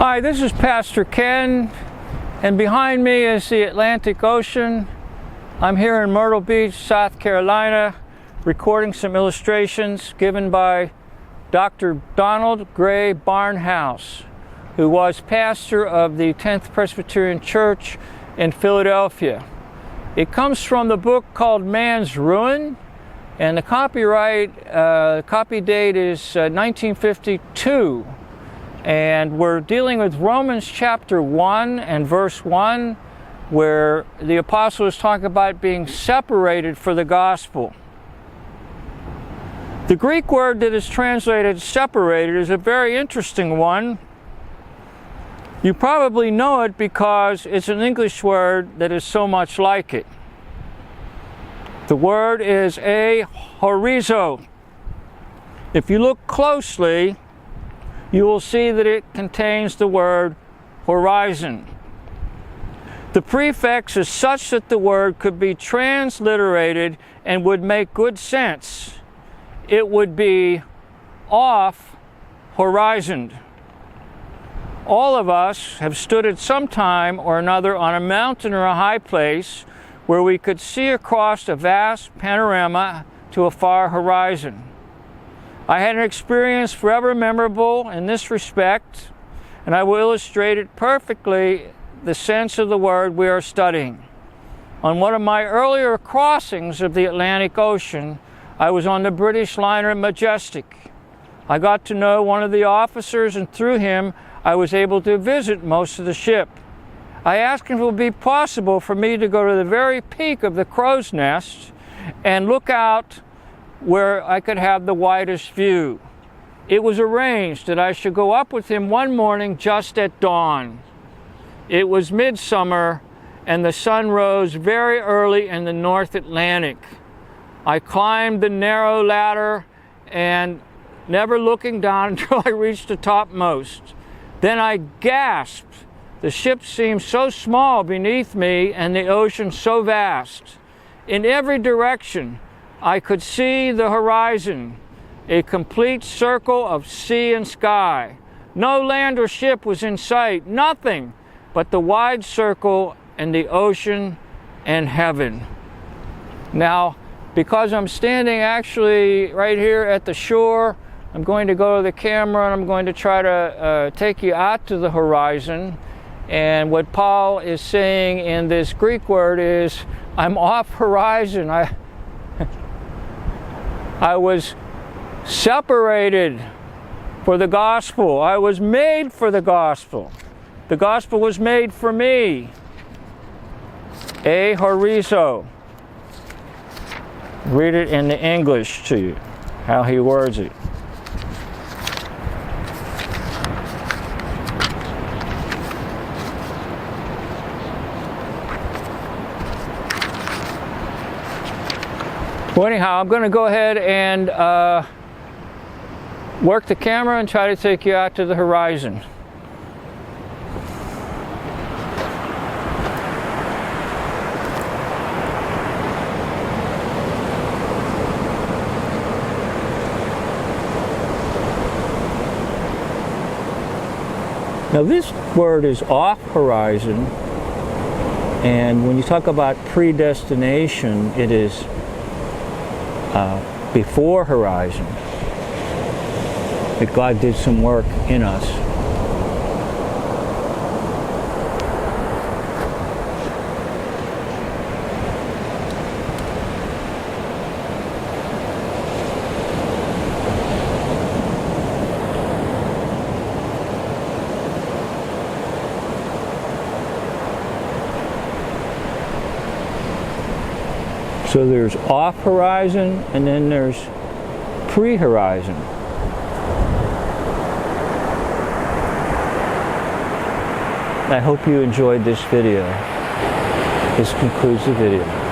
Hi, this is Pastor Ken, and behind me is the Atlantic Ocean. I'm here in Myrtle Beach, South Carolina, recording some illustrations given by Dr. Donald Gray Barnhouse, who was pastor of the 10th Presbyterian Church in Philadelphia. It comes from the book called Man's Ruin, and the copy date is 1952. And we're dealing with Romans chapter 1 and verse 1, where the apostle is talking about being separated for the gospel. The Greek word that is translated separated is a very interesting one. You probably know it because it's an English word that is so much like it. The word is OFFHORIZON. If you look closely, you will see that it contains the word horizon. The prefix is such that the word could be transliterated and would make good sense. It would be off horizon. All of us have stood at some time or another on a mountain or a high place where we could see across a vast panorama to a far horizon. I had an experience forever memorable in this respect, and I will illustrate it perfectly, the sense of the word we are studying. On one of my earlier crossings of the Atlantic Ocean, I was on the British liner Majestic. I got to know one of the officers, and through him, I was able to visit most of the ship. I asked him if it would be possible for me to go to the very peak of the crow's nest and look out where I could have the widest view. It was arranged that I should go up with him one morning just at dawn. It was midsummer and the sun rose very early in the North Atlantic. I climbed the narrow ladder and never looking down until I reached the topmost. Then I gasped. The ship seemed so small beneath me and the ocean so vast. In every direction, I could see the horizon, a complete circle of sea and sky. No land or ship was in sight, nothing but the wide circle and the ocean and heaven. Now, because I'm standing actually right here at the shore, I'm going to go to the camera and I'm going to try to take you out to the horizon. And what Paul is saying in this Greek word is, I'm off horizon. I was separated for the gospel. I was made for the gospel. The gospel was made for me. OFFHORIZON. Read it in the English to you, how he words it. Well, anyhow, I'm going to go ahead and work the camera and try to take you out to the horizon. Now, this word is off horizon, and when you talk about predestination, it is before horizon, that God did some work in us. So there's off horizon and then there's pre-horizon. I hope you enjoyed this video. This concludes the video.